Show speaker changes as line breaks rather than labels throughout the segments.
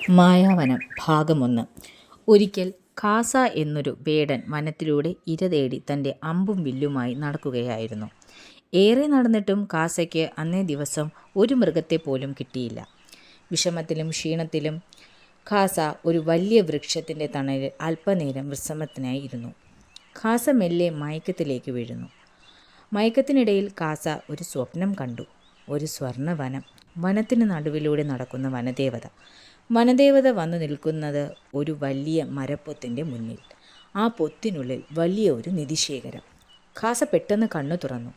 മായാവനം ഭാഗം 1. ഒരിക്കൽ ഖാസ എന്നൊരു വേടൻ വനത്തിലൂടെ ഇര തേടി തൻ്റെ അമ്പും വില്ലുമായി നടക്കുകയായിരുന്നു. ഏറെ നടന്നിട്ടും ഖാസയ്ക്ക് അന്നേ ദിവസം ഒരു മൃഗത്തെ പോലും കിട്ടിയില്ല. വിഷമത്തിലും ക്ഷീണത്തിലും ഖാസ ഒരു വലിയ വൃക്ഷത്തിൻ്റെ തണലിൽ അല്പനേരം വിശ്രമത്തിനായി ഇരുന്നു. ഖാസ മെല്ലെ മയക്കത്തിലേക്ക് വീഴുന്നു. മയക്കത്തിനിടയിൽ ഖാസ ഒരു സ്വപ്നം കണ്ടു. ഒരു സ്വർണ്ണ വനം. വനത്തിന് നടുവിലൂടെ നടക്കുന്ന വനദേവത. വനദേവത വന്നു നിൽക്കുന്നത് ഒരു വലിയ മരപ്പൊത്തിൻ്റെ മുന്നിൽ. ആ പൊത്തിനുള്ളിൽ വലിയ ഒരു നിധിശേഖരം. ഖാസ പെട്ടെന്ന് കണ്ണു തുറന്നു.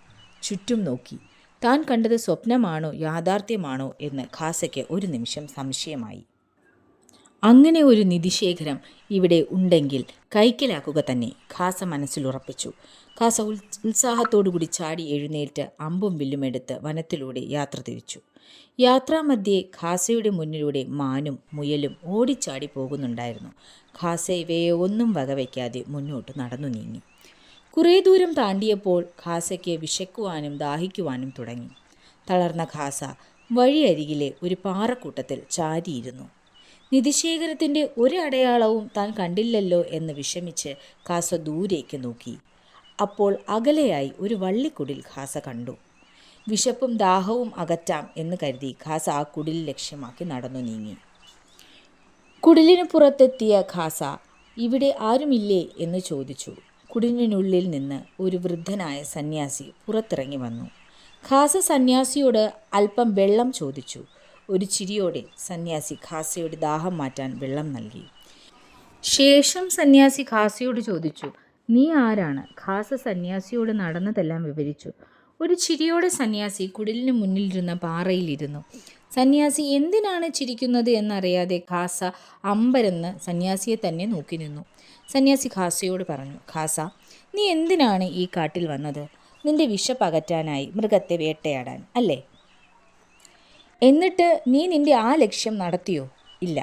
ചുറ്റും നോക്കി. താൻ കണ്ടത് സ്വപ്നമാണോ യാഥാർത്ഥ്യമാണോ എന്ന് ഖാസയ്ക്ക് ഒരു നിമിഷം സംശയമായി. അങ്ങനെ ഒരു നിധിശേഖരം ഇവിടെ ഉണ്ടെങ്കിൽ കൈക്കലാക്കുക തന്നെ ഖാസ മനസ്സിലുറപ്പിച്ചു. ഖാസ ഉത്സാഹത്തോടുകൂടി ചാടി എഴുന്നേറ്റ് അമ്പും വില്ലുമെടുത്ത് വനത്തിലൂടെ യാത്ര തിരിച്ചു. യാത്രാമധ്യേ ഖാസയുടെ മുന്നിലൂടെ മാനും മുയലും ഓടിച്ചാടി പോകുന്നുണ്ടായിരുന്നു. ഖാസ ഇവയെ ഒന്നും വകവയ്ക്കാതെ മുന്നോട്ട് നടന്നു നീങ്ങി. കുറേ ദൂരം താണ്ടിയപ്പോൾ ഖാസയ്ക്ക് വിശക്കുവാനും ദാഹിക്കുവാനും തുടങ്ങി. തളർന്ന ഖാസ വഴിയരികിലെ ഒരു പാറക്കൂട്ടത്തിൽ ചാരിയിരുന്നു. നിധിശേഖരത്തിൻ്റെ ഒരു അടയാളവും താൻ കണ്ടില്ലല്ലോ എന്ന് വിഷമിച്ച് ഖാസ ദൂരേക്ക് നോക്കി. അപ്പോൾ അകലെയായി ഒരു വള്ളിക്കുടിൽ ഖാസ കണ്ടു. വിശപ്പും ദാഹവും അകറ്റാം എന്ന് കരുതി ഖാസ ആ കുടിൽ ലക്ഷ്യമാക്കി നടന്നു നീങ്ങി. കുടിലിന് പുറത്തെത്തിയ ഖാസ ഇവിടെ ആരുമില്ലേ എന്ന് ചോദിച്ചു. കുടിലിനുള്ളിൽ നിന്ന് ഒരു വൃദ്ധനായ സന്യാസി പുറത്തിറങ്ങി വന്നു. ഖാസ സന്യാസിയോട് അല്പം വെള്ളം ചോദിച്ചു. ഒരു ചിരിയോടെ സന്യാസി ഖാസയുടെ ദാഹം മാറ്റാൻ വെള്ളം നൽകി. ശേഷം സന്യാസി ഖാസയോട് ചോദിച്ചു, നീ ആരാണ്? ഖാസ സന്യാസിയോട് നടന്നതെല്ലാം വിവരിച്ചു. ഒരു ചിരിയോടെ സന്യാസി കുടിലിന് മുന്നിലിരുന്ന പാറയിലിരുന്നു. സന്യാസി എന്തിനാണ് ചിരിക്കുന്നത് എന്നറിയാതെ ഖാസ അമ്പരന്ന് സന്യാസിയെ തന്നെ നോക്കി നിന്നു. സന്യാസി ഖാസയോട് പറഞ്ഞു, ഖാസ, നീ എന്തിനാണ് ഈ കാട്ടിൽ വന്നത്? നിന്റെ വിശപ്പകറ്റാനായി, മൃഗത്തെ വേട്ടയാടാൻ അല്ലേ? എന്നിട്ട് നീ നിന്റെ ആ ലക്ഷ്യം നടത്തിയോ? ഇല്ല.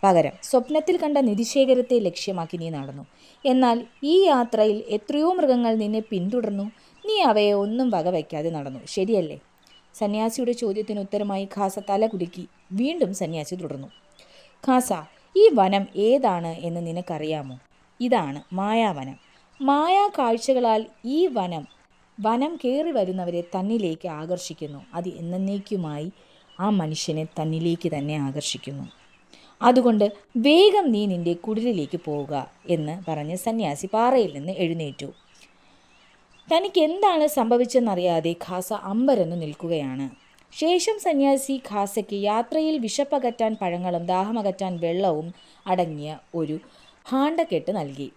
പകരം സ്വപ്നത്തിൽ കണ്ട നിധിശേഖരത്തെ ലക്ഷ്യമാക്കി നീ നടന്നു. എന്നാൽ ഈ യാത്രയിൽ എത്രയോ മൃഗങ്ങൾ നിന്നെ പിന്തുടർന്നു. നീ അവയെ ഒന്നും വകവയ്ക്കാതെ നടന്നു, ശരിയല്ലേ? സന്യാസിയുടെ ചോദ്യത്തിന് ഉത്തരമായി ഖാസ തല കുലുക്കി. വീണ്ടും സന്യാസി തുടർന്നു, ഖാസ, ഈ വനം ഏതാണ് എന്ന് നിനക്കറിയാമോ? ഇതാണ് മായാവനം. മായാ കാഴ്ചകളാൽ ഈ വനം കയറി വരുന്നവരെ തന്നിലേക്ക് ആകർഷിക്കുന്നു. അത് എന്നേക്കുമായി ആ മനുഷ്യനെ തന്നിലേക്ക് തന്നെ ആകർഷിക്കുന്നു. അതുകൊണ്ട് വേഗം നീ നിന്റെ കുടിലിലേക്ക് പോവുക എന്ന് പറഞ്ഞ് സന്യാസി പാറയിൽ നിന്ന് എഴുന്നേറ്റു. തനിക്ക് എന്താണ് സംഭവിച്ചെന്നറിയാതെ ഖാസ അമ്പരന്ന് നിൽക്കുകയാണ്. ശേഷം സന്യാസി ഖാസയ്ക്ക് യാത്രയിൽ വിശപ്പകറ്റാൻ പഴങ്ങളും ദാഹമകറ്റാൻ വെള്ളവും അടങ്ങിയ ഒരു ഭാണ്ഡക്കെട്ട് നൽകി.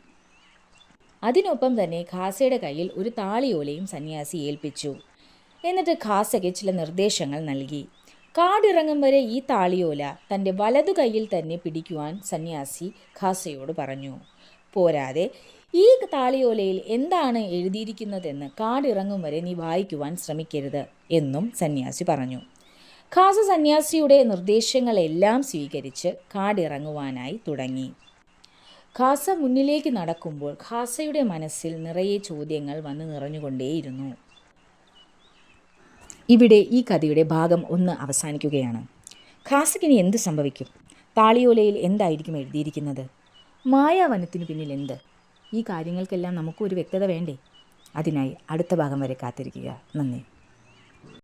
അതിനൊപ്പം തന്നെ ഖാസയുടെ കയ്യിൽ ഒരു താളിയോലയും സന്യാസി ഏൽപ്പിച്ചു. എന്നിട്ട് ഖാസയ്ക്ക് ചില നിർദ്ദേശങ്ങൾ നൽകി. കാടിറങ്ങും വരെ ഈ താളിയോല തൻ്റെ വലതു കൈയിൽ തന്നെ പിടിക്കുവാൻ സന്യാസി ഖാസയോട് പറഞ്ഞു. പോരാതെ ഈ താളിയോലയിൽ എന്താണ് എഴുതിയിരിക്കുന്നതെന്ന് കാടിറങ്ങും വരെ നീ വായിക്കുവാൻ ശ്രമിക്കരുത് എന്നും സന്യാസി പറഞ്ഞു. ഖാസ സന്യാസിയുടെ നിർദ്ദേശങ്ങളെല്ലാം സ്വീകരിച്ച് കാടിറങ്ങുവാനായി തുടങ്ങി. ഖാസ മുന്നിലേക്ക് നടക്കുമ്പോൾ ഖാസയുടെ മനസ്സിൽ നിറയെ ചോദ്യങ്ങൾ വന്ന് നിറഞ്ഞുകൊണ്ടേയിരുന്നു. ഇവിടെ ഈ കഥയുടെ ഭാഗം 1 അവസാനിക്കുകയാണ്. ഖാസയ്ക്കിനി എന്ത് സംഭവിക്കും? താളിയോലയിൽ എന്തായിരിക്കും എഴുതിയിരിക്കുന്നത്? മായാവനത്തിനു പിന്നിൽ എന്ത്? ഈ കാര്യങ്ങൾക്കെല്ലാം നമുക്കൊരു വ്യക്തത വേണ്ടേ? അതിനായി അടുത്ത ഭാഗം വരെ കാത്തിരിക്കുക. നന്ദി.